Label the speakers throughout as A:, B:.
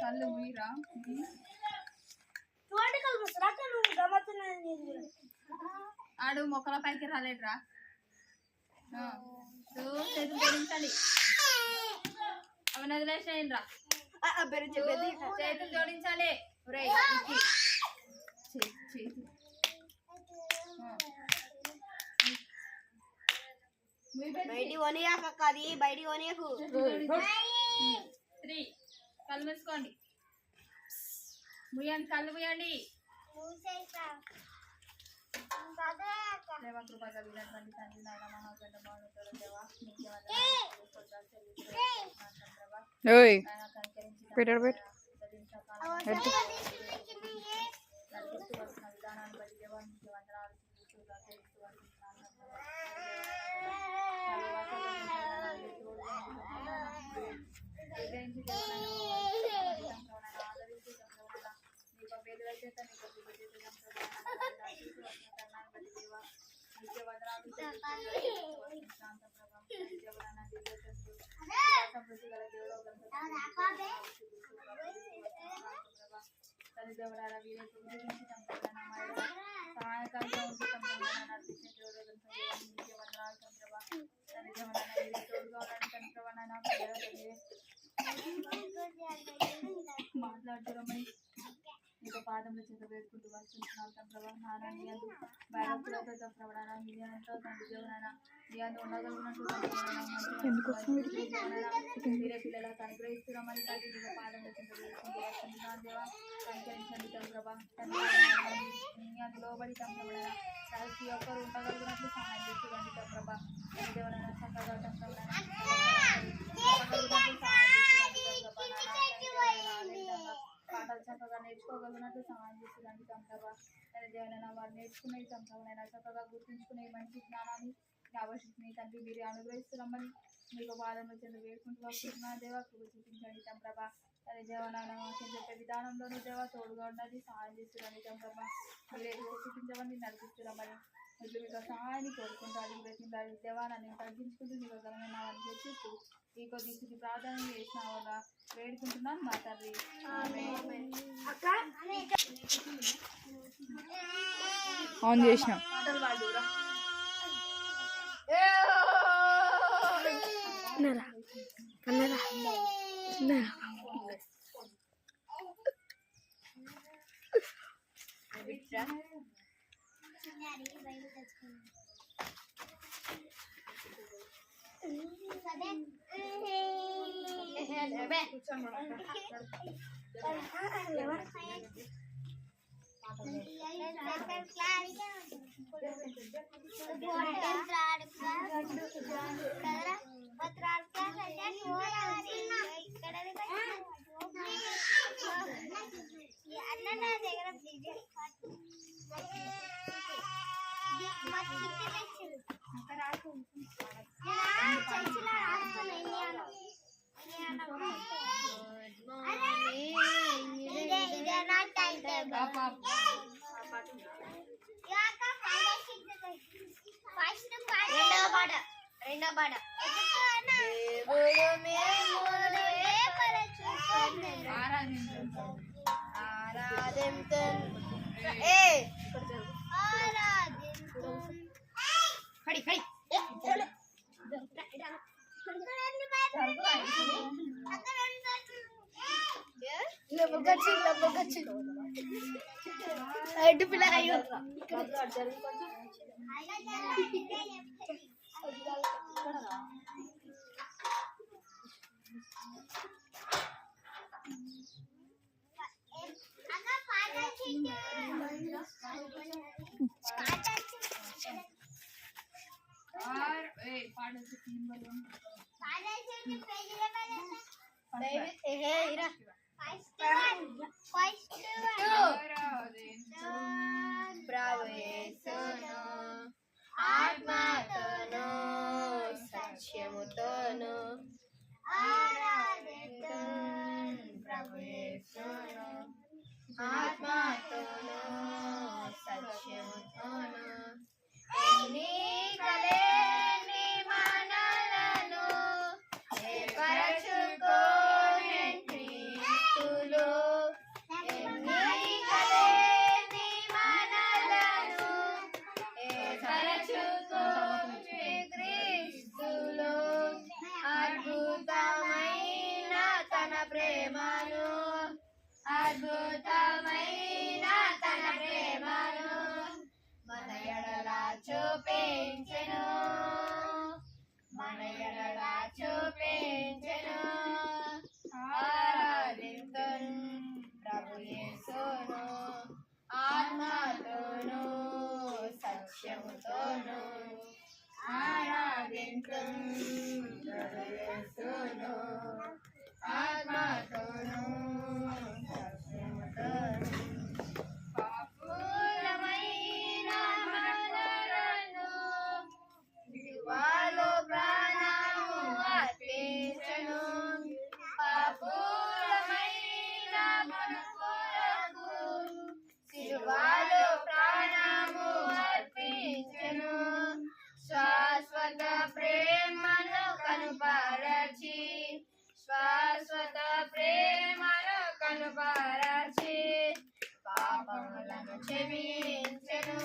A: కళ్ళు ముయిరా ఆడు మొక్కల పైకి రాలేడురా చేతులు జోడించాలి అవన్నీ వదిలేసేయండి రా చేతులు జోడించాలి
B: బయటి కొనియాక అది బయటి కొనియకు
A: 3 కళ్ళు మూసుకోండి ముయ్యండి కళ్ళు ముయ్యండి దేవ కృప కలిగినటువంటి తండ్రి నాయన మహాగండ మౌనతోడు దేవా విధానాన్ని బట్టి దేవా మీకు వందనాలు తల్లిదేవరాల వీరేపు సహాయకారిగా ఉంటే నడిపించే దేవుడు వందనాలు చంద్రబా తల్లిదేవరాల వీరే తోడుగా ఉన్నాడు చంద్రబా నాయన మాట్లాడుతున్నామని నీకు పాదంలో చేత వేసుకుంటూ వస్తున్నాం చంద్రబా నారాయణ భయభక్తులతో చంద్రబడానా మీరంతా తండ్రి దేవునైనా మీ అందు ఉండగలిగినట్టు మీరే పిల్లలకు అనుగ్రహిస్తున్నామని తల్లి నీకు పాదంలో చేత వేసుకుంటూ వస్తున్నాం దేవా సంచరించండి చంద్రబా మీ అందు లోబడి చంద్రబడానా ప్రతి ఒక్కరు ఉండగలిగినట్లు సహాయం చేస్తుందండి చంద్రబా దేవునైనా చక్కగా చంద్రబడానా పాటలు చక్కగా నేర్చుకోగలిగినట్లు సహాయం చేస్తుందండి చంద్రబా దేవనైనా వారు నేర్చుకునే చంద్రబనైనా చక్కగా గుర్తుంచుకునే మంచి జ్ఞానాన్ని ఆవశ్యకని తండ్రి మీరు అనుగ్రహిస్తున్నామని మీకు పాదంలో చెంది వేడుకుంటూ వస్తున్నా దేవా కృప చూపించండి చంద్రబా అదే దేవనాయన వాక్యం చెప్పే విధానంలోనూ దేవా తోడుగా ఉన్నది సహాయం చేస్తున్నాను చంద్రబా మీరే చూపించమని నడిపిస్తున్నామని మీరు మీకు సహాయాన్ని కోరుకుంటారు ప్రతింటారు దేవా నన్ను తగ్గించుకుంటూ మీకు గమనాన్ని తెచ్చిస్తూ ఈ కొద్ది స్థితి ప్రార్థన చేసిన వల్ల వేడుకుంటున్నాను మా తండ్రి
C: ఆన్ చేసిన
B: రెండో పాట ఆత్మతోను సత్యముతోను ఆరాధింతున్ ప్రభు యేసును ఆత్మతోను సత్యముతోను ఎన్నికలేని మనలను ఏర్పరచుకోని క్రీస్తులో ప్రభుయేసును ఆత్మతోను సత్యముతోను పాపులమైన మనలను సిలువలో ప్రాణము అర్పించెను పాపులమైన మన కొరకు సిలువలో ప్రాణము అర్పించెను శాశ్వత ప్రేమను కనుపరచి శాశ్వత ప్రేమను కనుపరచి పాపములను క్షమించెను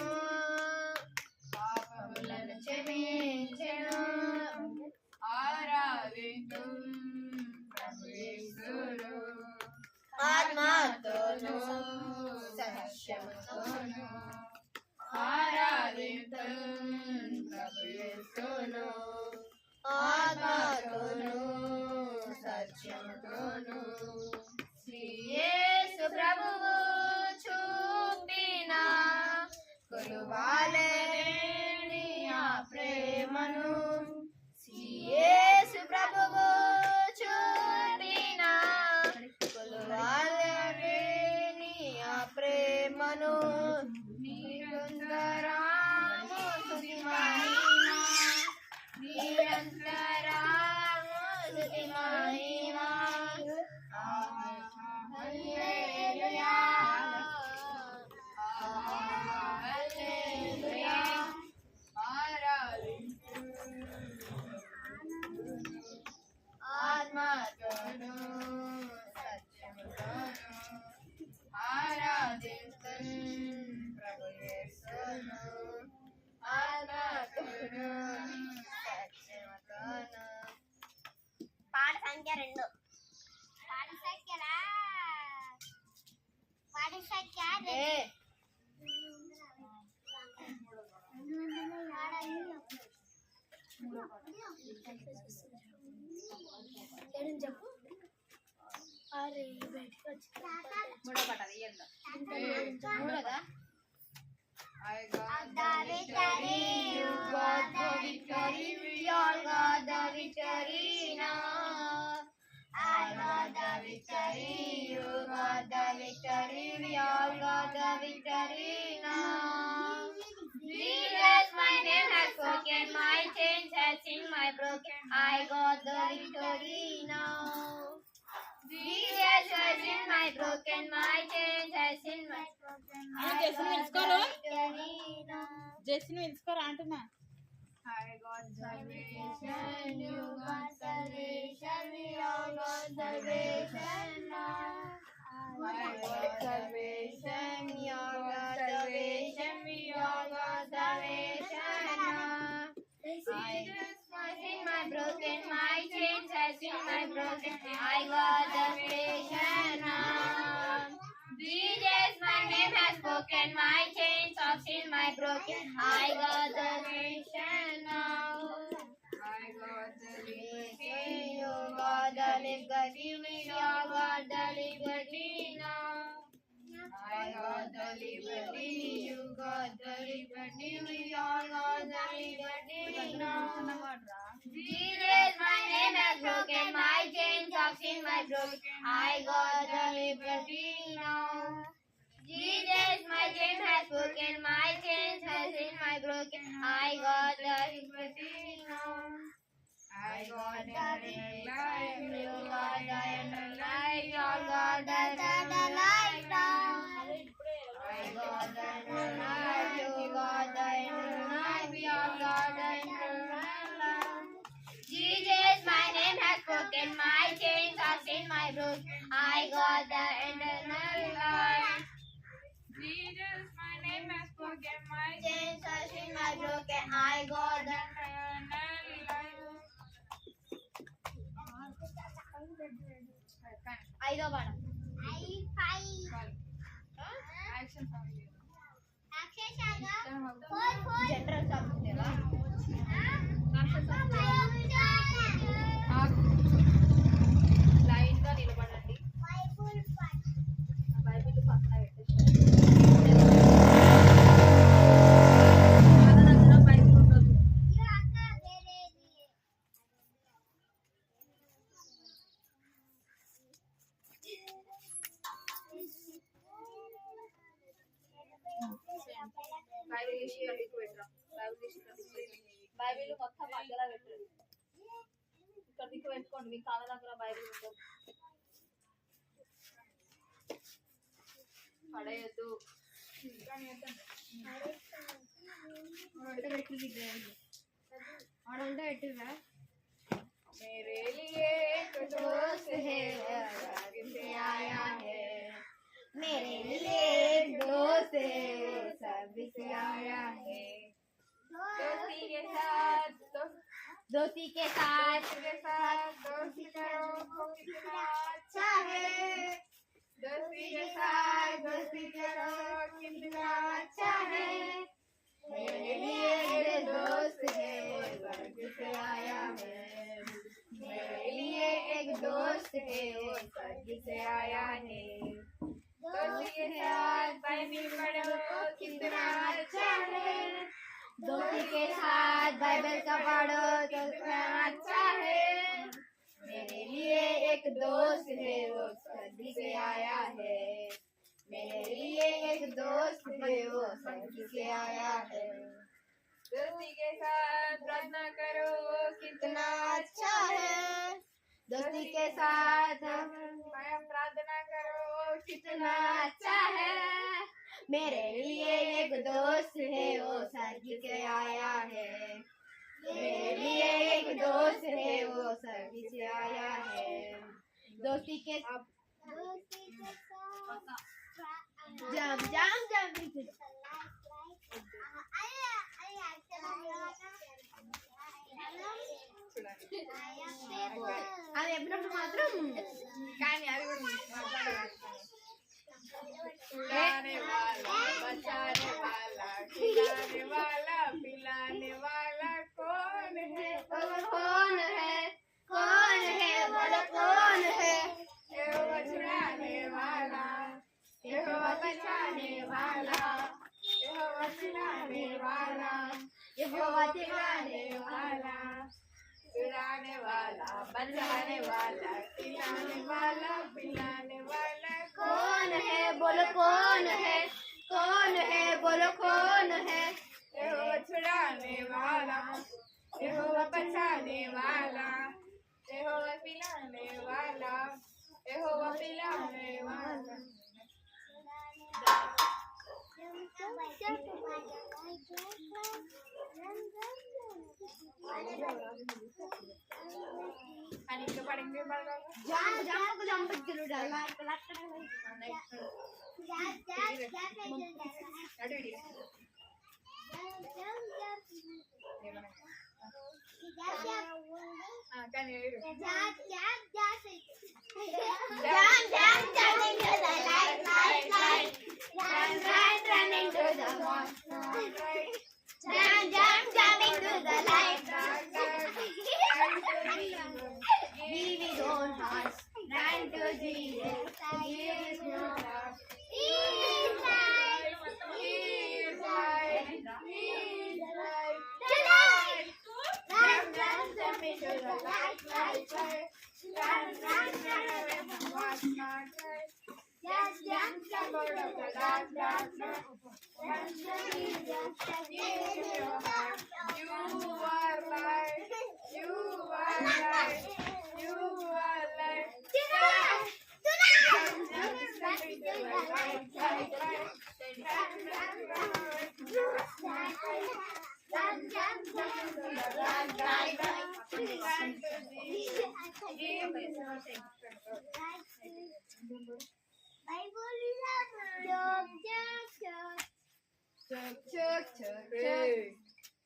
B: పాపములను క్షమించెను ఆరాధించు ప్రభుయేసును ఆత్మతోను సత్యముతోను ఆరాధించు ప్రభుయేసును ఆత్మతోను సత్యముతోను యేసు ప్రభువు చూపిన కొలువాలేని ఆ ప్రేమను యేసు ప్రభువు చూపిన కొలువాలేని ఆ ప్రేమను నిరంతరము స్తుతి మహిమ నిరంతరము స్తుతి మహిమ హల్లెలూయా హల్లెలూయా ఆత్మతోను సత్యముతోను ఆరాధించు ప్రభుయేసును ఆత్మతోను సత్యముతోను పాట సంఖ్య 2 పాట సంఖ్య 2 చెప్పు అరే బయటికి వచ్చి
A: మూడో పాట అది ఏందో
B: మూడోదా
A: I got
B: the victory, you got the victory, we all got the victory now. I got the victory, you got the victory, we all got the victory now. Jesus, my name has spoken, my chains has seen my broken, I got the victory now. Jesus has seen my broken, my chains has seen my broken, I got the victory now.
C: జెస్సిని పిలుచుకోరా అంటున్నా.
A: I got salvation,
B: You got salvation, we all got salvation now.
A: I got salvation,
B: we all got salvation, we all got salvation now. Jesus, my sin, my broken, my chains has been my broken, I got salvation now. Jesus, my name has spoken, my chains of sin, my broken, I got salvation now.
A: I got the
B: Liberty, you got the liberty, we all got the liberty now. I got the liberty, you got the liberty, we all got the liberty now. Jesus, my name has broken, my chains of sin, my broken, I got the liberty now. Jesus, my chain has broken, my chains has been my broken, I got the liberty now.
A: I got the life,
B: You got the eternal life, you all got the eternal life now. I got the eternal life, you got the eternal life, we all got the eternal life. Jesus, my name has broken, my chains are in my broken, I got the eternal life.
A: Jesus, my name has spoken, my
B: Chains are in my broken, I got the
A: eternal life.
B: ఐదో పాఠం
A: Action song.
B: General subject
A: line గా నిలబడండి. Bible పక్కన పెట్టేసి Bible ఉండదు. Bible తీసి ఇక్కడ దిక్కు పెట్టరా. బైబిల్ తీసి ఇక్కడ దిక్కు పెట్టు. బైబిల్ మొత్తం మధ్యలో పెట్టండి. ఇక్కడ దిక్కు పెట్టుకోండి. మీ కాళ్ళ దగ్గర బైబిల్ ఉంటుంది. పడేయద్దు.
B: मेरे लिए एक दोस्त है अलग से आया है मेरे लिए एक दोस्त है सब से आया है
A: दोस्ती के साथ
B: दोस्ती के साथ
A: दोस्ती करो कितना
B: अच्छा है
A: दोस्ती के साथ दोस्ती करो
B: कितना अच्छा है मेरे लिए एक दोस्त है वो स्वर्ग से आया है मेरे लिए एक दोस्त है वो स्वर्ग से आया है
A: दोस्ती के साथ बाइबल पढ़ो कितना अच्छा है
B: दोस्ती के साथ बाइबल का पढ़ो तो कितना अच्छा है मेरे लिए एक दोस्त है वो स्वर्ग से आया है मेरे लिए एक दोस्त है वो स्वर्ग से आया है
A: दोस्ती के साथ प्रार्थना करो
B: कितना अच्छा है दोस्ती के साथ
A: प्रार्थना करो
B: कितना अच्छा है मेरे लिए एक दोस्त है वो स्वर्ग से आया है मेरे लिए एक दोस्त है वो स्वर्ग से आया है दोस्ती के जम जम जम అది ఎప్పుడప్పుడు మాత్రం
A: కానీ అది కూడా మాట్లాడాలి उड़ाने वाला बचाने वाला खिलाने वाला पिलाने वाला कौन है
B: बोलो कौन है बोलो कौन है
A: यहोवा छुड़ाने वाला यहोवा बचाने वाला यहोवा छुड़ाने वाला
B: यहोवा दिलाने
A: वाला छुड़ाने वाला बचाने वाला खिलाने वाला पिलाने वाला
B: कौन है बोलो कौन है बोलो कौन है
A: यहोवा छुड़ाने वाला यहोवा बचाने वाला यहोवा पिलाने वाला यहोवा पिलाने वाला आणि इकडे पडेंगे बघा
B: जाम जाम को जाम पे जरूर डालना
A: కానీ
B: Jump, jump, jump into the light, light, light. Run, run, run into the water. Jump, jump, jump into the light. Give it on hearts. Run to Jesus. Give it your heart. He's right. He's right. He's right. Tonight. Run, run, jump into the light, light, light. Run, run, run, run, watch not hurt. Just jump, jump out of the dark, dark, dark. Run to Jesus, give it your heart.
A: You are light, you are light, you are light.
B: Tonight,
A: Jump into the light, light, light. Run, run, run,
B: run, jump, jump into the dark, dark, dark.
A: run to Jesus. Give it your
B: Chuk, chuk, chuk, chuk.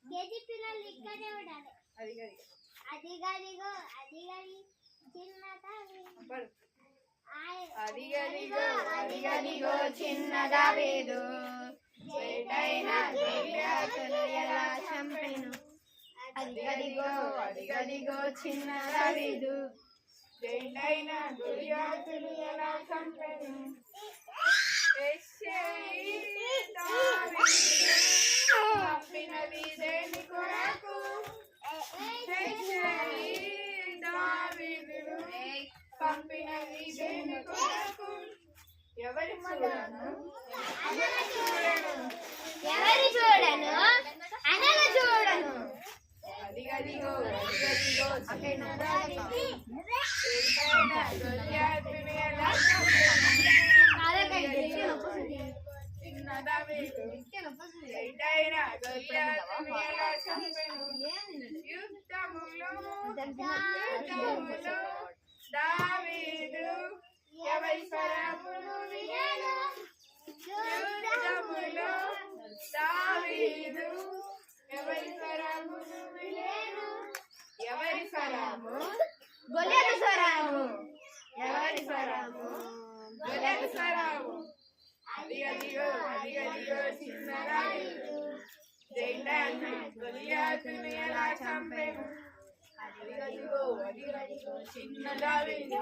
B: KG పిల్లలు ఇక్కడే ఉండాలి అదిగదిగో అదిగది చిన్నదా అదిగదిగో చిన్నదా వేదు చేటైన గొర్రెలను ఎలా చంపెను అదిగదిగో అదిగదిగో చిన్నదా వేదు
A: జైలైన దుర్యోధులు ఎలా చంపెను పంపినది దేని కొరకు దావీదును పంపినది దేని కొరకు ఎవరి చూడను
B: ఎవరి చూడను అనగ చూడను
A: అదిగదిగో అదిగదిగో చిన్నదానిది ఎంతైనా గొలియాతును ఎలా చంపెను చిన్నదానిది ఎంతైనా గొలియాతును ఎలా చంపెను యుద్ధములో దావీదు ఎవరి స్వరమును వినెను యుద్ధములో దావీదు ఎవరి స్వరమును వినెను ఎవరి స్వరము
B: గొలియాతు స్వరము
A: ఎవరి స్వరము గొలియాతు స్వరము అదిగదిగో అదిగదిగో చిన్నదావీదు జైంటాన్ని గొలియాతును ఎలా చంపెను అదిగదిగో అదిగదిగో చిన్నదావీదు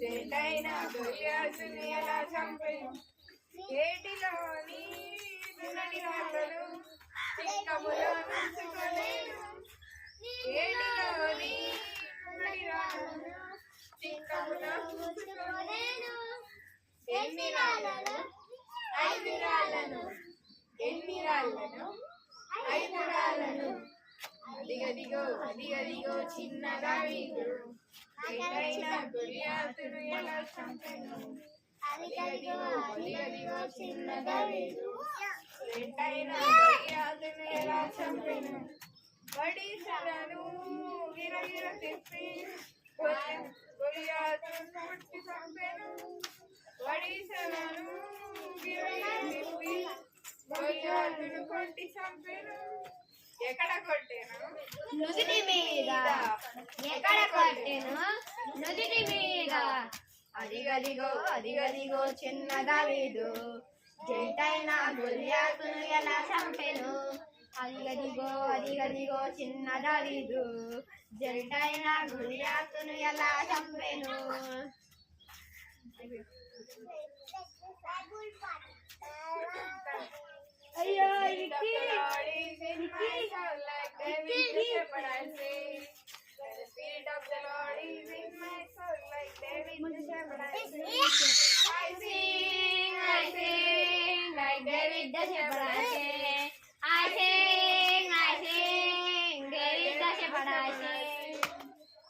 A: జైంటైన గొలియాతును ఎలా చంపెను ఏటిలోని దున్నటి రాళ్ళను చిక్కములో నుంచుకోలేను ఏటిలోని దున్నటి రాళ్ళను చిక్కములో నుంచుకోలేను ఎన్ని రాళ్ళను 5 రాళ్ళను ఎన్ని రాళ్ళను 5 రాళ్ళను అదిగదిగో అదిగదిగో చిన్న దావీదు జైంటైన గొలియాతును ఎలా చంపెను అదిగదిగో అదిగదిగో చిన్న దావీదు జైంటైన గొలియాతును ఎలా చంపెను వడిసెలను గిరగిర తిప్పి గొలియాతును కొట్టి చంపెను వడిసెలను గిరగిర తిప్పి గొలియాతును కొట్టి చంపెను ఎక్కడ కొట్టేను
B: నుదిటి మీద ఎక్కడ కొట్టెను నుదిటి మీద
A: అదిగదిగో అదిగదిగో చిన్న దావీదు
B: జైంటైన గొలియాతును ఎలా చంపెను అదిగదిగో అదిగదిగో చిన్న దావీదు జైంటైన గొలియాతును ఎలా చంపెను అయ్యో ఇకి
A: Spirit of the Lord is in my soul, like David the shepherd. I sing,
B: like David the shepherd I sing. I sing, David the shepherd I sing.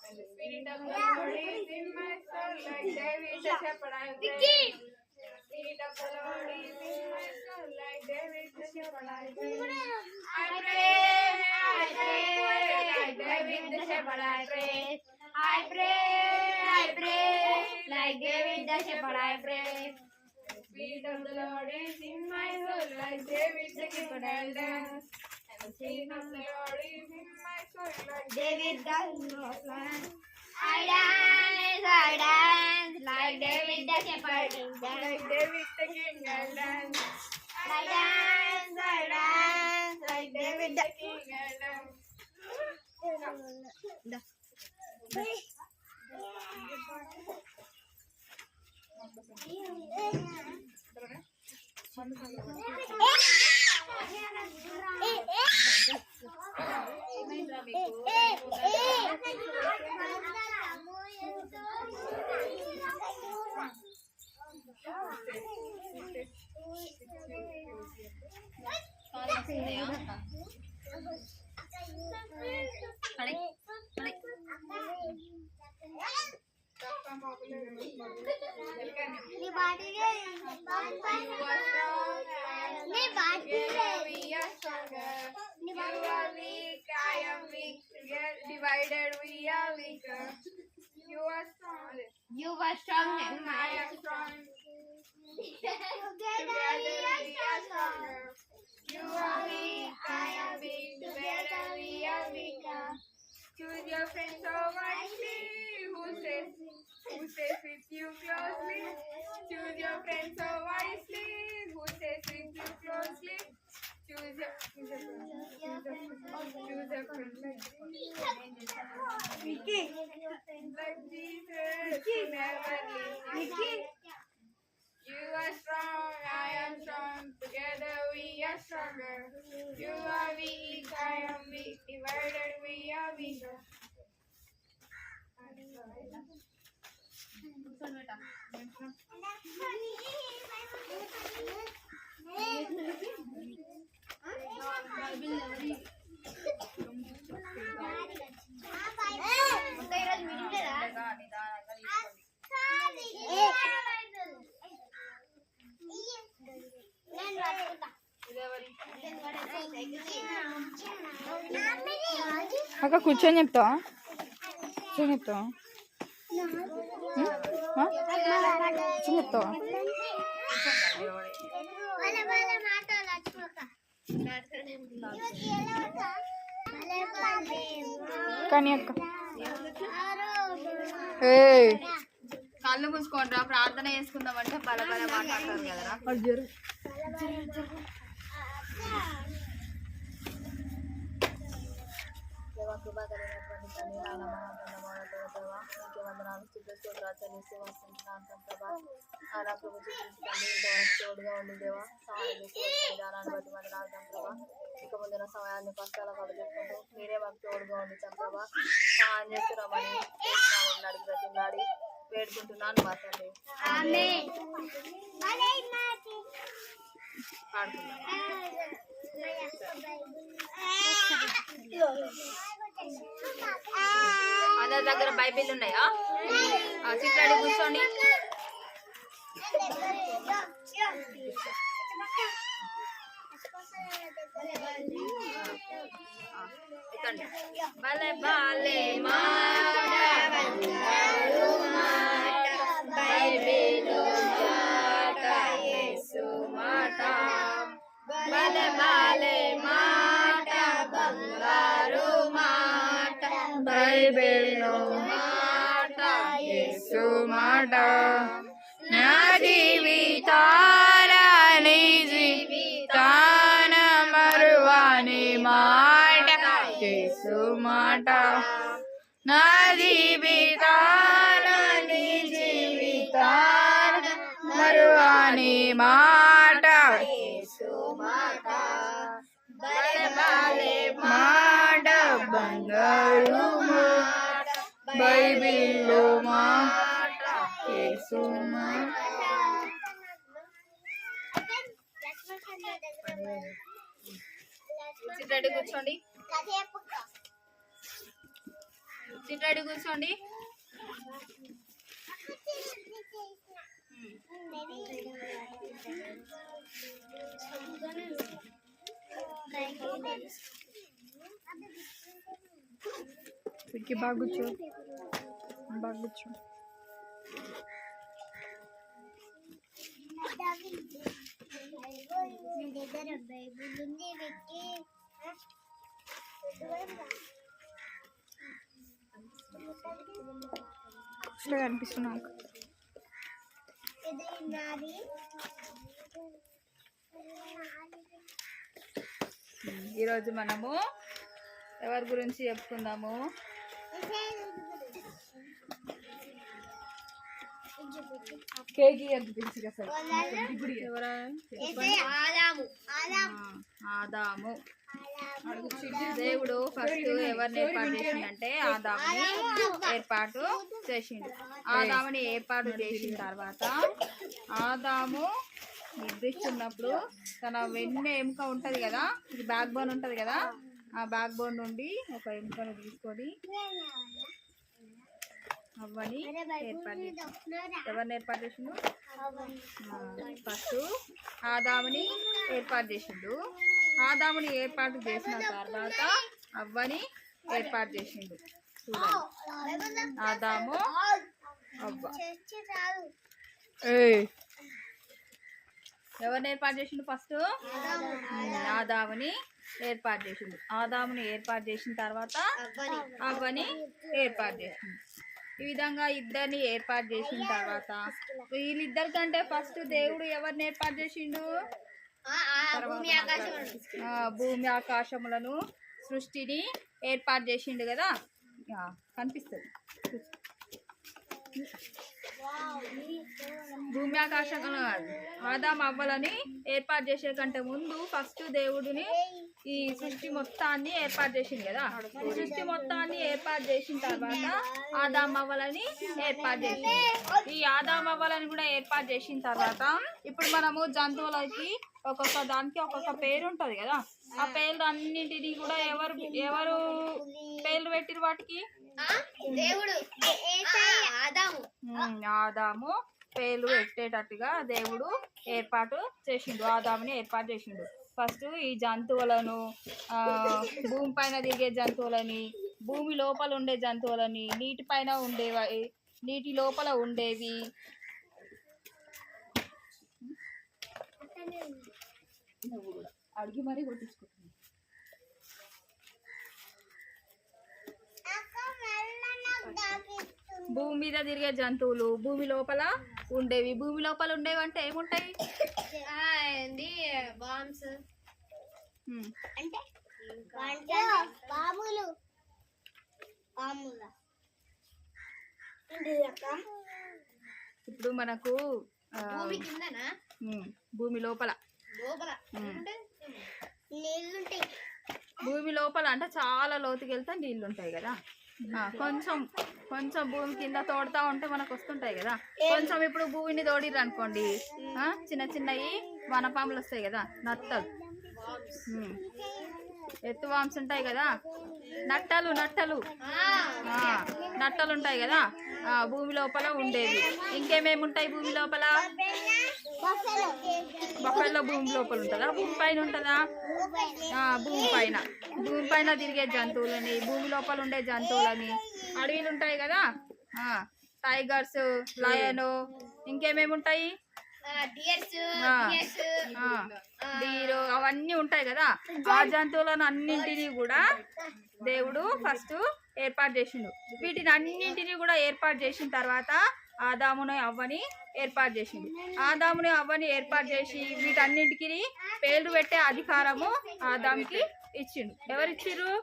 A: When the Spirit of the Lord is in my soul, like David the shepherd. I sing. The Spirit of the Lord is in my soul, like David the shepherd. I sing. I pray, like David the shepherd. I pray.
B: I pray, like David the shepherd I pray.
A: The Spirit of the Lord is in my soul, like David the shepherd. I dance. And the Spirit of the Lord is in my soul, like
B: David the shepherd. I dance, like David the shepherd.
A: like David the king. I dance.
B: I dance,
A: like David the king. I dance. Divided we are weaker. You are strong.
B: You were strong and
A: I am strong. Together we are stronger. You are weak, I am weak. Together we are weaker. Choose your friends so wisely. Who stays with you closely? Choose your friends so wisely. Who stays with you closely? Choose your friends like Jesus. Never leave me. You are strong, I am strong. Together we are stronger. You are weak, I am weak. Divided we are weaker.
B: ఈరోజు meeting లేదా?
A: నిదానంగా తీసుకోండి. ఇదెవరి?
D: అక్క కూర్చొని చెప్తావా? కూర్చొని చెప్తావా? కూర్చొని చెప్తావా? కానీ అక్క
A: కళ్ళు మూసుకోండి రా, ప్రార్థన చేసుకుందామంటే బల బల మాట్లాడతారు కదరా. కృప కలిగినటువంటి తండ్రి, నాయన మహాగణమైన నీకే వందనాలు, స్తుతులు, స్తోత్రాలు చెల్లిస్తూ వస్తున్నాను ప్రభా. అలా ప్రభు చూపించి తండ్రి ఇంతవరకు తోడుగా ఉండి దేవా, సహాయం చేసి వచ్చిన విధానాన్ని బట్టి వందనాలు ప్రభా. ఇక ముందున్న సమయాన్ని కష్టాల పడజెప్పుకుంటూ మీరే మాకు తోడుగా ఉండి ప్రభా, సహాయం చేస్తున్నామని అడిగి బ్రతిలాడి వేడుకుంటున్నాను మా తండ్రి. అందరి దగ్గర బైబిల్ ఉన్నాయా? చిట్లాడి కూర్చోండి. ఎత్తండి. బలే బాలే మాట బైబిల్ మాట యేసు మాట, బలే బాలే మాట బంగారు మాట బైబిల్ మాట యేసు మాట. నా జీవితాల నీ జీవితాన మరువాని మాట యేసు మాట. నా జీవితాన నీ జీవితాన మరువాని మాట యేసు మాట, బలే బాలే మాట బంగారు మాట బైబిల్ మాట యేసు మాట. చిట్రెడ్డి కూర్చోండి. చిట్రెడ్డి కూర్చోండి.
D: వీటికి బాగా కూర్చో, బాగా కూర్చో. అనిపిస్తున్నా
A: ఈరోజు మనము ఎవరి గురించి చెప్పుకుందాము? కేజీ ఆదాము. దేవుడు ఫస్ట్ ఎవరిని ఏర్పాటు చేసిండంటే ఆదాముని ఏర్పాటు చేసిండు. ఆదాముని ఏర్పాటు చేసిన తర్వాత ఆదాము నిద్రిస్తున్నప్పుడు తన వెన్న ఎముక ఉంటది కదా, ఇది బ్యాక్ బోన్ ఉంటది కదా, ఆ బ్యాక్ బోన్ నుండి ఒక ఎముకను తీసుకొని అవ్వని ఏర్పాటు చేసిండు. ఎవరిని ఏర్పాటు చేసిండు? ఫస్ట్ ఆదాముని ఏర్పాటు చేసిండు. ఆదాముని ఏర్పాటు చేసిన తర్వాత అవ్వని ఏర్పాటు చేసిండు. చూడండి, ఆదాము అవ్వ. ఎవరిని ఏర్పాటు చేసిండు? ఫస్ట్ ఆదాముని ఏర్పాటు చేసిండు. ఆదాముని ఏర్పాటు చేసిన తర్వాత అవ్వని ఏర్పాటు చేసిండు. ఈ విధంగా ఇద్దరిని ఏర్పాటు చేసిన తర్వాత వీళ్ళిద్దరి కంటే ఫస్ట్ దేవుడు ఎవరిని ఏర్పాటు చేసిండు? భూమి ఆకాశములను సృష్టిని ఏర్పాటు చేసిండు కదా. కనిపిస్తుంది. భూమి ఆకాశంలో ఆదాం అవ్వలని ఏర్పాటు చేసే కంటే ముందు ఫస్ట్ దేవుడిని ఈ సృష్టి మొత్తాన్ని ఏర్పాటు చేసింది కదా. ఈ సృష్టి మొత్తాన్ని ఏర్పాటు చేసిన తర్వాత ఆదాం అవ్వలని ఏర్పాటు చేసింది. ఈ ఆదాం అవ్వలని కూడా ఏర్పాటు చేసిన తర్వాత ఇప్పుడు మనము జంతువులకి ఒక్కొక్క దానికి ఒక్కొక్క పేరు ఉంటది కదా. ఆ పేర్లు అన్నింటినీ కూడా ఎవరు ఎవరు పేర్లు పెట్టిరు వాటికి?
B: దేవుడు
A: ఆదాము పేర్లు పెట్టేటట్టుగా దేవుడు ఏర్పాటు చేసిండు. ఆదాముని ఏర్పాటు చేసిండు. ఫస్ట్ ఈ జంతువులను భూమి పైన తిరిగే జంతువులని, భూమి లోపల ఉండే జంతువులని, నీటి పైన ఉండేవి, నీటి లోపల ఉండేవి, అడిగి మరీ కొట్టించుకుంటున్నాను. భూమి మీద తిరిగే జంతువులు, భూమి లోపల ఉండేవి. భూమి లోపల ఉండేవి అంటే ఏముంటాయి?
B: బాంబ్స్
A: అంటే
B: పాములు పాముల
A: ఇప్పుడు మనకు
B: భూమి కిందనా
A: భూమి లోపల
B: లోపల నీళ్ళుంటాయి.
A: భూమి లోపల అంటే చాలా లోతుకి వెళ్తే నీళ్ళు ఉంటాయి కదా. కొంచెం కొంచెం భూమి కింద తోడుతా ఉంటే మనకు వస్తుంటాయి కదా. కొంచెం ఇప్పుడు భూమిని తోడిర్రు అనుకోండి, చిన్న చిన్నవి వనపాములు వస్తాయి కదా, నత్తలు, ఎత్తువాంస్ ఉంటాయి కదా, నట్టలు నట్టలు నట్టలు ఉంటాయి కదా భూమి లోపల ఉండేవి. ఇంకేమేమి ఉంటాయి భూమి లోపల? బఫెల్లో భూమి లోపల ఉంటుందా? భూమి పైన ఉంటుందా? భూమి పైన తిరిగే జంతువులని, భూమి లోపల ఉండే జంతువులని, అడవిలు ఉంటాయి కదా, టైగర్స్, లయన్, ఇంకేమేమి ఉంటాయి? డీరు, అవన్నీ ఉంటాయి కదా. ఆ జంతువులను అన్నింటినీ కూడా దేవుడు ఫస్ట్ ఏర్పాటు చేసిండు. వీటిని అన్నింటినీ కూడా ఏర్పాటు చేసిన తర్వాత ఆదాముని అవ్వని ఏర్పాటు చేసిండు. ఆదాముని అవ్వని ఏర్పాటు చేసి వీటన్నింటికి పేర్లు పెట్టే అధికారము ఆదాంకి ఇచ్చిండు. ఎవరు ఇచ్చిర్రు?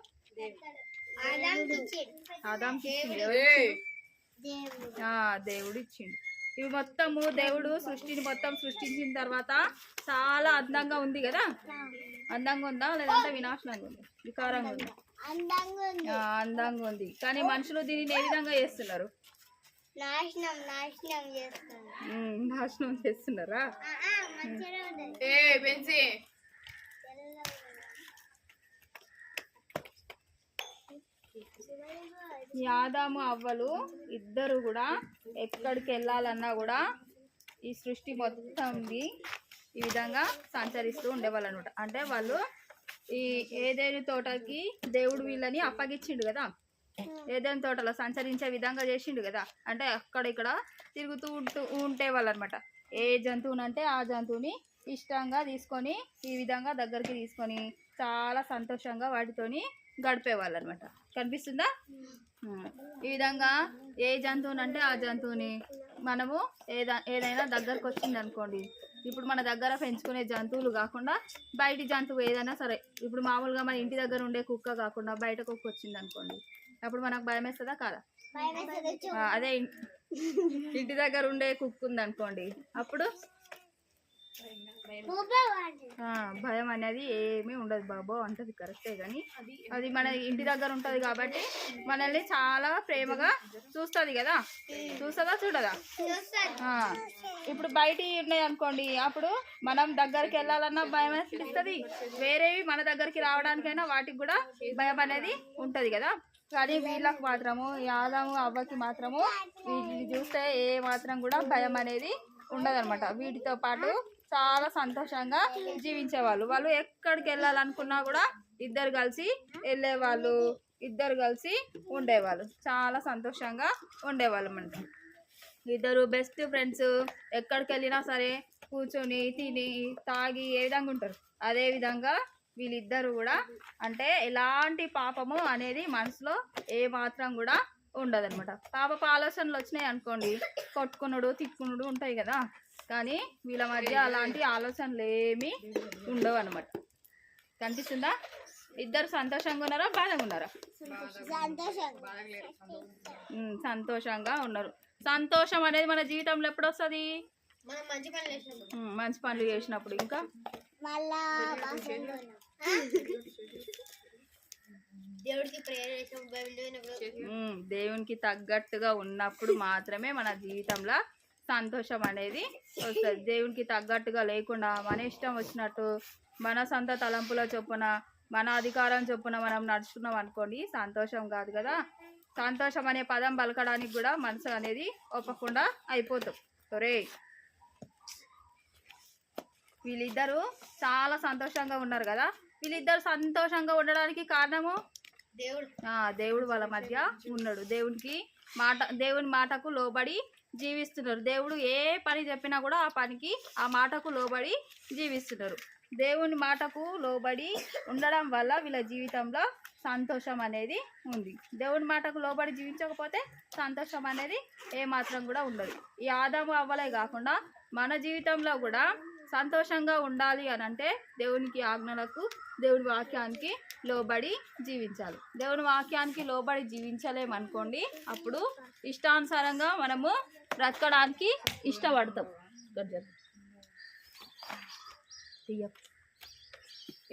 A: ఆదాంకి ఇచ్చిండు. దేవుడు ఇచ్చిండు. ఇవి మొత్తము దేవుడు సృష్టిని మొత్తం సృష్టించిన తర్వాత చాలా అందంగా ఉంది కదా. అందంగా ఉందా లేదంటే వినాశనంగా ఉంది? వికారంగా ఉంది. అందంగా ఉంది. కానీ మనుషులు దీనిని ఏ విధంగా చేస్తున్నారు? నాశనం చేస్తున్నారా? ఈ ఆదాము అవ్వలు ఇద్దరు కూడా ఎక్కడికి వెళ్ళాలన్నా కూడా ఈ సృష్టి మొత్తంని ఈ విధంగా సంచరిస్తూ ఉండేవాళ్ళు అనమాట. అంటే వాళ్ళు ఈ ఏదేని తోటకి దేవుడు వీళ్ళని అప్పగించిండు కదా. ఏదైనా తోటలో సంచరించే విధంగా చేసిండు కదా. అంటే అక్కడ ఇక్కడ తిరుగుతూ ఉండేవాళ్ళు అనమాట. ఏ జంతువునంటే ఆ జంతువుని ఇష్టంగా తీసుకొని ఈ విధంగా దగ్గరికి తీసుకొని చాలా సంతోషంగా వాటితోని గడిపేవాళ్ళు అనమాట. కనిపిస్తుందా? ఈ విధంగా ఏ జంతువునంటే ఆ జంతువుని మనము ఏదైనా దగ్గరకు వచ్చింది అనుకోండి. ఇప్పుడు మన దగ్గర పెంచుకునే జంతువులు కాకుండా బయటి జంతువు ఏదైనా సరే, ఇప్పుడు మామూలుగా మన ఇంటి దగ్గర ఉండే కుక్క కాకుండా బయట కుక్క వచ్చింది అనుకోండి, అప్పుడు మనకు భయం వేస్తుందా కాదా? అదే ఇంటి దగ్గర ఉండే కుక్క ఉంది అనుకోండి, అప్పుడు భయం అనేది ఏమీ ఉండదు. బాబో అంటది కరెక్టే, కానీ అది మన ఇంటి దగ్గర ఉంటది కాబట్టి మనల్ని చాలా ప్రేమగా చూస్తుంది కదా. చూస్తుందా చూడదా? ఇప్పుడు బయట ఉన్నాయి అనుకోండి, అప్పుడు మనం దగ్గరికి వెళ్ళాలన్నా భయం అనిపిస్తుంది. వేరేవి మన దగ్గరికి రావడానికైనా వాటికి కూడా భయం అనేది ఉంటది కదా. కానీ వీళ్ళకి మాత్రము, ఆదాము అవ్వకి మాత్రము వీటిని చూస్తే ఏ మాత్రం కూడా భయం అనేది ఉండదన్నమాట. వీటితో పాటు చాలా సంతోషంగా జీవించేవాళ్ళు. వాళ్ళు ఎక్కడికి వెళ్ళాలనుకున్నా కూడా ఇద్దరు కలిసి వెళ్ళేవాళ్ళు, ఇద్దరు కలిసి ఉండేవాళ్ళు, చాలా సంతోషంగా ఉండేవాళ్ళు అన్నమాట. ఇద్దరు బెస్ట్ ఫ్రెండ్స్. ఎక్కడికి వెళ్ళినా సరే కూర్చొని తిని తాగి ఏ విధంగా ఉంటారు, అదే విధంగా వీళ్ళిద్దరు కూడా. అంటే ఎలాంటి పాపము అనేది మనసులో ఏ మాత్రం కూడా ఉండదన్నమాట. పాపపు ఆలోచనలు వచ్చినాయి అనుకోండి, కొట్టుకునుడు తిట్టుకునుడు ఉంటాయి కదా. కానీ వీళ్ళ మధ్య అలాంటి ఆలోచనలు ఏమీ ఉండవు అనమాట. కనిపిస్తుందా? ఇద్దరు సంతోషంగా ఉన్నారా, బాధగా ఉన్నారా?
B: సంతోషంగా.
A: సంతోషంగా ఉన్నారు. సంతోషం అనేది మన జీవితంలో ఎప్పుడు వస్తుంది?
B: మనం మంచి పనులు చేసినప్పుడు.
A: మంచి పనులు చేసినప్పుడు. ఇంకా
B: మళ్ళా దేవుడికి ప్రేయర్ చేసినప్పుడు, బైబిల్ చదివినప్పుడు,
A: దేవునికి తగ్గట్టుగా ఉన్నప్పుడు మాత్రమే మన జీవితంలో సంతోషం అనేది వస్తుంది. దేవునికి తగ్గట్టుగా లేకుండా మన ఇష్టం వచ్చినట్టు మన సొంత తలంపుల చొప్పున మన అధికారం చొప్పున మనం నడుచుకున్నాం అనుకోండి, సంతోషం కాదు కదా. సంతోషం అనే పదం పలకడానికి కూడా మనసు అనేది ఒప్పకుండా అయిపోతాం. సరే, వీళ్ళిద్దరూ చాలా సంతోషంగా ఉన్నారు కదా. వీళ్ళిద్దరు సంతోషంగా ఉండడానికి కారణము దేవుడు వాళ్ళ మధ్య ఉన్నాడు. దేవుని మాటకు లోబడి జీవిస్తున్నారు. దేవుడు ఏ పని చెప్పినా కూడా ఆ పనికి, ఆ మాటకు లోబడి జీవిస్తున్నారు. దేవుని మాటకు లోబడి ఉండడం వల్ల వీళ్ళ జీవితంలో సంతోషం అనేది ఉంది. దేవుని మాటకు లోబడి జీవించకపోతే సంతోషం అనేది ఏమాత్రం కూడా ఉండదు. ఈ ఆదాము అవ్వలే కాకుండా మన జీవితంలో కూడా సంతోషంగా ఉండాలి అని అంటే దేవునికి ఆజ్ఞలకు, దేవుని వాక్యానికి లోబడి జీవించాలి. దేవుని వాక్యానికి లోబడి జీవించలేమనుకోండి, అప్పుడు ఇష్టానుసారంగా మనము బ్రతకడానికి ఇష్టపడతాం.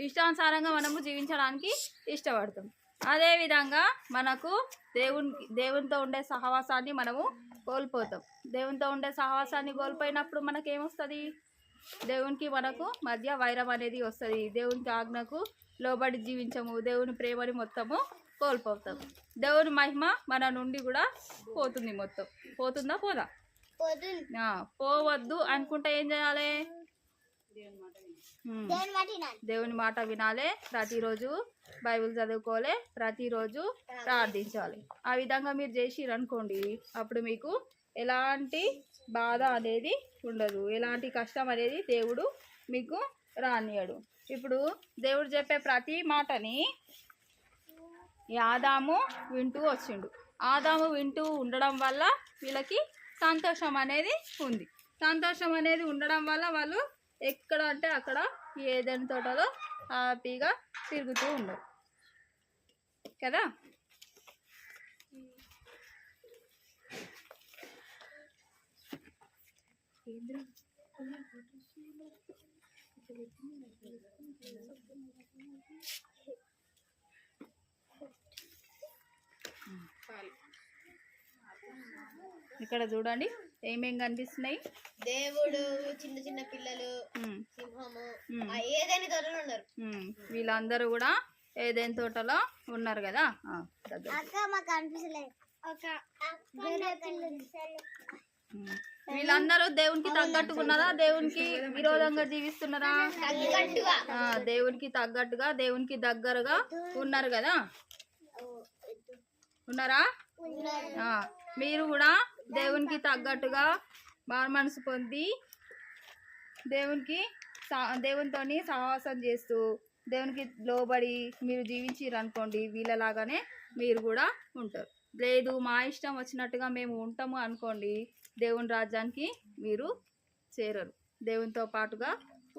A: ఇష్టానుసారంగా మనము జీవించడానికి ఇష్టపడతాం. అదేవిధంగా మనకు దేవునితో ఉండే సహవాసాన్ని మనము కోల్పోతాం. దేవునితో ఉండే సహవాసాన్ని కోల్పోయినప్పుడు మనకేమొస్తుంది? దేవునికి మనకు మధ్య వైరం అనేది వస్తుంది. దేవునికి ఆజ్ఞకు లోబడి జీవించము, దేవుని ప్రేమని మొత్తము కోల్పోతాం. దేవుని మహిమ మన నుండి కూడా పోతుంది. మొత్తం పోతుందా? పోదా? పోవద్దు అనుకుంటే ఏం చేయాలి? దేవుని మాట వినాలి, ప్రతిరోజు బైబిల్ చదువుకోవాలి, ప్రతిరోజు ప్రార్థించాలి. ఆ విధంగా మీరు చేసిరనుకోండి, అప్పుడు మీకు ఎలాంటి బాధ అనేది ఉండదు, ఎలాంటి కష్టం అనేది దేవుడు మీకు రానియడు. ఇప్పుడు దేవుడు చెప్పే ప్రతి మాటని ఆదాము వింటూ వచ్చిండు. ఆదాము వింటూ ఉండడం వల్ల వీళ్ళకి సంతోషం అనేది ఉంది. సంతోషం అనేది ఉండడం వల్ల వాళ్ళు ఎక్కడ అంటే అక్కడ ఏదైనా తోటలో హ్యాపీగా తిరుగుతూ ఉన్నారు కదా. ఇక్కడ చూడండి ఏమేం కనిపిస్తున్నాయి.
B: దేవుడు, చిన్న చిన్న పిల్లలు, సింహము, ఏదైనా తోటలో ఉన్నారు.
A: వీళ్ళందరూ కూడా ఏదైనా తోటలో ఉన్నారు కదా. వీళ్ళందరూ దేవునికి తగ్గట్టుగా ఉన్నారా, దేవునికి విరోధంగా జీవిస్తున్నారా? దేవునికి తగ్గట్టుగా, దేవునికి దగ్గరగా ఉన్నారు కదా. ఉన్నారా? మీరు కూడా దేవునికి తగ్గట్టుగా మారు మనసు పొంది దేవునితోని సహవాసం చేస్తూ దేవునికి లోబడి మీరు జీవించారనుకోండి, వీళ్ళలాగానే మీరు కూడా ఉంటారు. లేదు మా ఇష్టం వచ్చినట్టుగా మేము ఉంటాము అనుకోండి, దేవుని రాజ్యానికి మీరు చేరరు, దేవునితో పాటుగా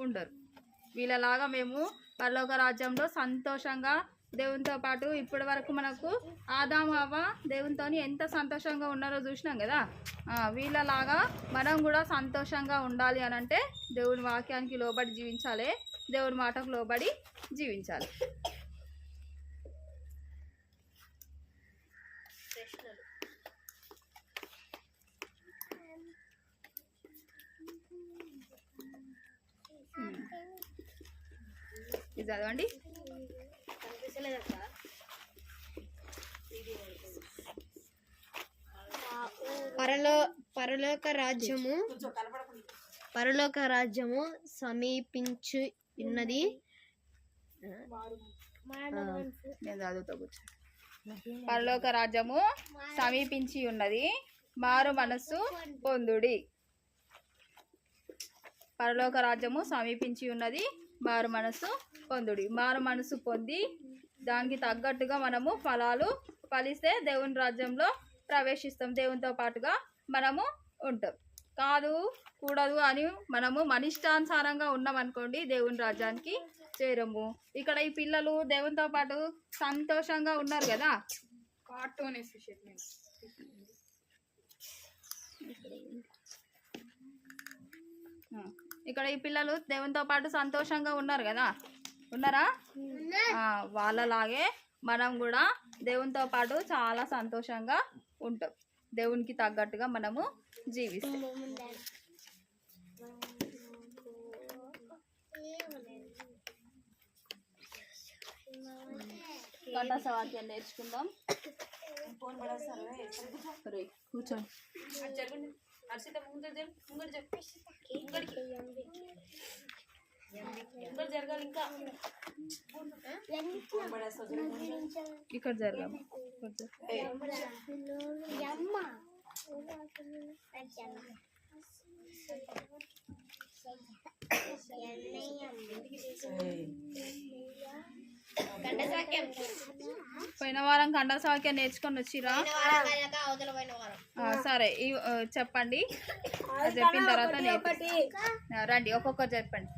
A: ఉండరు. వీళ్ళలాగా మేము పరలోక రాజ్యంలో సంతోషంగా దేవునితో పాటు ఇప్పటి వరకు మనకు ఆదాము అవ్వ దేవునితో ఎంత సంతోషంగా ఉన్నారో చూసినాం కదా. వీళ్ళలాగా మనం కూడా సంతోషంగా ఉండాలి అని అంటే దేవుని వాక్యానికి లోబడి జీవించాలి, దేవుని మాటకు లోబడి జీవించాలి. ఇది చదవండి.
B: పరలోక రాజ్యము సమీపించి ఉన్నది.
A: పరలోక రాజ్యము సమీపించి ఉన్నది, మారు మనస్సు పొందుడి. పరలోక రాజ్యము సమీపించి ఉన్నది, మారు మనస్సు పొందుడి. మారు మనస్సు పొంది దానికి తగ్గట్టుగా మనము ఫలాలు ఫలిస్తే దేవుని రాజ్యంలో ప్రవేశిస్తాం, దేవునితో పాటుగా మనము ఉంటాం. కాదు కూడదు అని మనము మన ఇష్టానుసారంగా ఉన్నాం అనుకోండి, దేవుని రాజ్యానికి చేరము. ఇక్కడ ఈ పిల్లలు దేవునితో పాటు సంతోషంగా ఉన్నారు కదా.
D: కార్టూన్
A: ఇక్కడ ఈ పిల్లలు దేవునితో పాటు సంతోషంగా ఉన్నారు కదా, ఉన్నారా? వాళ్ళలాగే మనం కూడా దేవునితో పాటు చాలా సంతోషంగా ఉంటాం. దేవునికి తగ్గట్టుగా మనము జీవిస్తాం. కంఠసవాక్యం నేర్చుకుందాం. కూర్చోండి. ఇక్కడ జరగాలి. పోయిన వారం కంఠసవాక్యం నేర్చుకొని వచ్చిరా? సరే చెప్పండి. చెప్పిన తర్వాత రండి, ఒక్కొక్కరు చెప్పండి.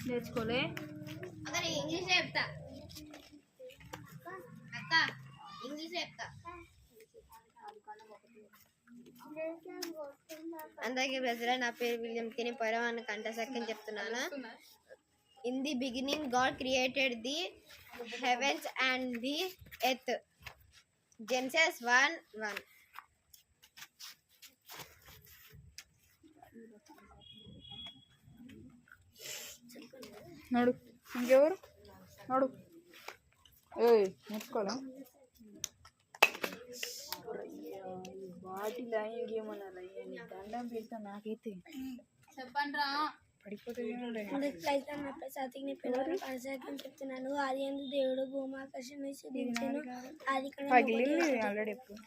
A: నేర్చుకోలే
B: ఇంగ్లీష్ చెప్తా అక్క, ఇంగ్లీష్ చెప్తా. అందరికీ ప్రజలు, నా పేరు విలియం. తిని పొరవాన్ని కంఠసవాక్యం చెప్తున్నాను. In the beginning God created the heavens and the earth. Genesis 1:1.
D: నడు. ఇంకెవరు నడు. నేర్చుకోవాలా? వాటిలా ఇంకేమన్నా దండం పెడతా నాకైతే.
A: చెప్పండి రా.
B: చెప్తున్నాను. ఆది యందు దేవుడు భూమాకాశాన్ని సృజించెను. ఆది
D: ఆల్రెడీ ఎప్పుడు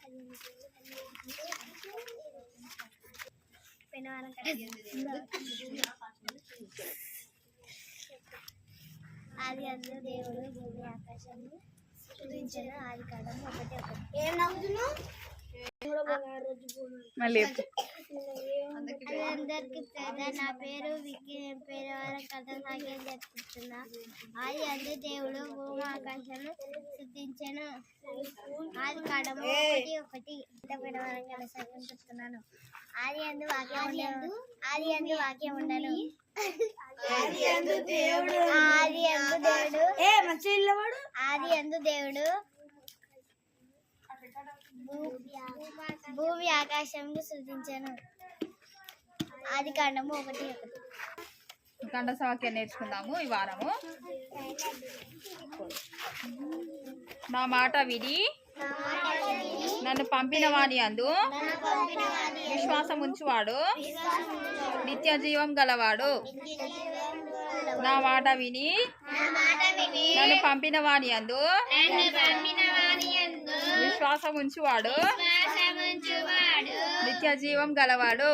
B: ఆది యందు దేవుడు భూమి ఆకాశాన్ని సృజించెను. ఆది కాండము 1:1. ఏం నవ్వుతున్నావు?
D: మళ్ళీ
B: అందరికి నా పేరు విక్కీ. నేను పేదవాళ్ళ కంఠసవాక్యం చెప్తున్నా. ఆది యందు దేవుడు భూమి ఆకాశాన్ని సృజించెను. ఆది కాండము 1:1. పేదవాళ్ళ కంఠసవాక్యం చెప్తున్నాను. ఆది యందు వాక్యం ఉండెను. ఆది యందు వాక్యం ఉండెను. ఆది యందు దేవుడు భూమి ఆకాశంను సృజించెను. ఆది కాండము 1:1.
A: కంఠసవాక్యం నేర్చుకుందాము ఈ వారము. నా మాట విని నన్ను పంపిన వాని యందు విశ్వాసం ఉంచువాడు నిత్య జీవం గలవాడు. నా మాట విని నన్ను పంపిన వాని యందు విశ్వాసం ఉంచువాడు నిత్య జీవం గలవాడు.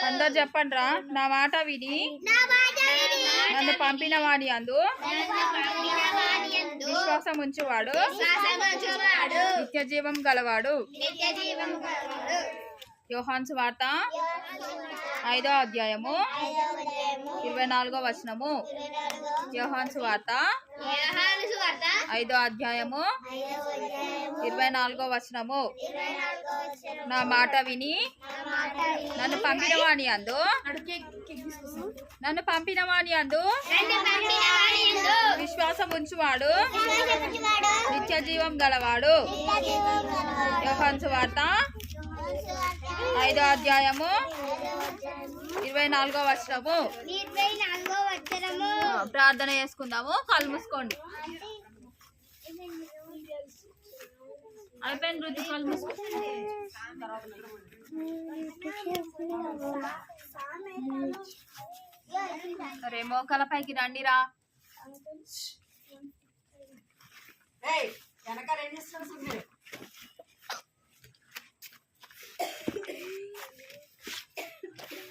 A: అందరు చెప్పండి రా. నా మాట విని నన్ను పంపిన వాని యందు విశ్వాసం ఉంచువాడు నిత్య జీవం గలవాడు. యోహాను సువార్త 5వ అధ్యాయము 24వ వచనము. యోహాను సువార్త 5వ అధ్యాయము 24వ వచనము. నా మాట విని నన్ను పంపిన వాని యందు విశ్వాసం ఉంచువాడు నిత్య జీవం గలవాడు. యోహాను సువార్త 5వ అధ్యాయము 24వ వచనము. ప్రార్థన చేసుకుందాము. కళ్ళు మూసుకోండి. అయిపోయింది రుచి. కళ్ళు మూసుకో. సరే మోకాల పైకి రండిరా.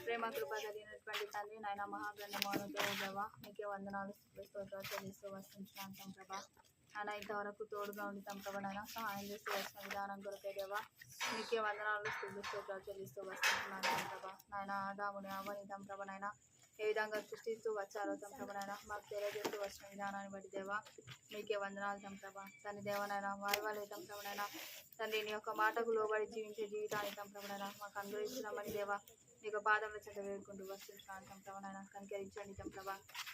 A: ప్రేమ కృప కలిగినటువంటి తండ్రి, నాయన మహాగణ్యమోను దేవ, నీకే వందనాలు స్తోత్రాలు చెల్లిస్తూ వస్తుంటాం ప్రభా. ఆయన ఇంతవరకు తోడుగా ఉండి తమ ప్రభనైనా సహాయం చేస్తూ వచ్చిన విధానం కొరకే దేవా మీకే వందనాలు స్తోత్రాలు చెల్లిస్తూ వస్తున్నాను తమ ప్రభ. నాయన ఆదాముని అవ్వని తమ ప్రభనైనా ఏ విధంగా సృష్టిస్తూ వచ్చారో తమ ప్రభనైనా మాకు తెలియజేస్తూ వచ్చిన విధానాన్ని బట్టి దేవా మీకే వందనాలు తమ ప్రభ. తండ్రి దేవనైనా వారి వాళ్ళే తమ ప్రభనైనా తండ్రి నీ యొక్క మాటకు లోబడి జీవించే జీవితాన్ని తమ ప్రభనైనా మాకు అనుగ్రహిస్తున్నామని దేవా మీకు పాదముల చెంత వేడుకుంటూ వస్తున్నాను తమ ప్రభనైనా కనికరించండి తమ ప్రభ.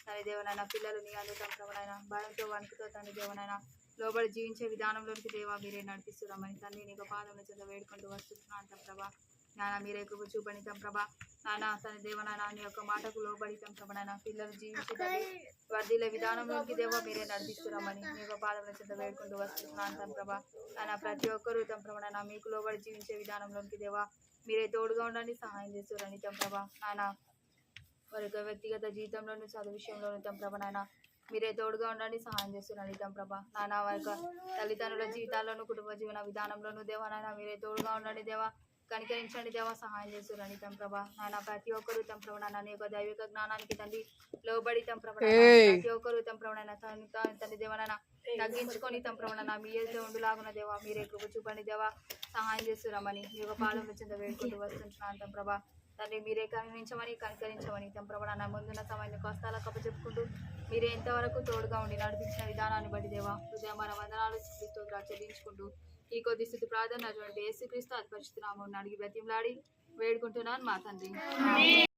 A: తండ్రి దేవనైనా పిల్లలు నీ అందు తమ ప్రభనైనా భయంతో వణుకుతో తండ్రి దేవనైనా లోబడి జీవించే విధానంలోనికి దేవా మీరే నడిపిస్తున్నామని తండ్రి నీకు పాదముల చెంత వేడుకుంటూ వస్తున్నాను తమ ప్రభ. నాన్న మీరే కృప చూపండి తమ ప్రభ. నాన్న తన దేవనాయన నీ యొక్క మాటకు లోబడి తమ ప్రభనైనా పిల్లలు జీవించే వర్ధిల్లే విధానంలోకి దేవా మీరే నడిపిస్తున్నామని మీకు పాదముల చెంత వేడుకుంటూ వస్తున్నాను తమ ప్రభ. నాన్న ప్రతి ఒక్కరూ తమ ప్రభనైనా మీకు లోబడి జీవించే విధానంలోకి దేవా మీరే తోడుగా ఉండండి సహాయం చేస్తారని తమ ప్రభ. నాన్న వారి యొక్క వ్యక్తిగత జీవితంలోను చదువు విషయంలోను తమ ప్రభనైనా మీరే తోడుగా ఉండండి సహాయం చేస్తున్నారని తమ ప్రభ. నాన్న వారి యొక్క తల్లిదండ్రుల జీవితాల్లోనూ కుటుంబ జీవన విధానంలోనూ దేవానైనా మీరే తోడుగా ఉండండి దేవా కనికరించండి దేవా సహాయం చేస్తున్నారని తమ ప్రభ. నాన్న ప్రతి ఒక్కరు తమ ప్రభనైనా నీ యొక్క దైవిక జ్ఞానానికి తండ్రి లోబడి తమ ప్రభనైనా ప్రతి ఒక్కరు తమ ప్రభనైనా తండ్రి దేవనైనా తగ్గించుకొని తమ ప్రభనైనా మీ ఎదుట ఉండులాగున్న దేవా మీరే కృప చూపండి దేవా సహాయం చేస్తున్నామని మీ యొక్క పాదముల చెంత వేడుకుంటూ వస్తున్నాను తమ ప్రభ. తండ్రి మీరే కనికరించమని తమ ప్రభనైనా ముందున్న సమయాన్ని కష్టాలకు అప్పచెప్పుకుంటూ మీరే ఎంతవరకు తోడుగా ఉండి నడిపించిన విధానాన్ని బట్టి దేవా హృదయ మన వందనాలు స్తోత్రాలు చెల్లించుకుంటూ ఈ కొద్ది స్థితి ప్రార్థన అటువంటి యేసుక్రీస్తు అతి పరిశుద్ధ నామమున అడిగి బ్రతిమలాడి వేడుకుంటున్నాను మా తండ్రి.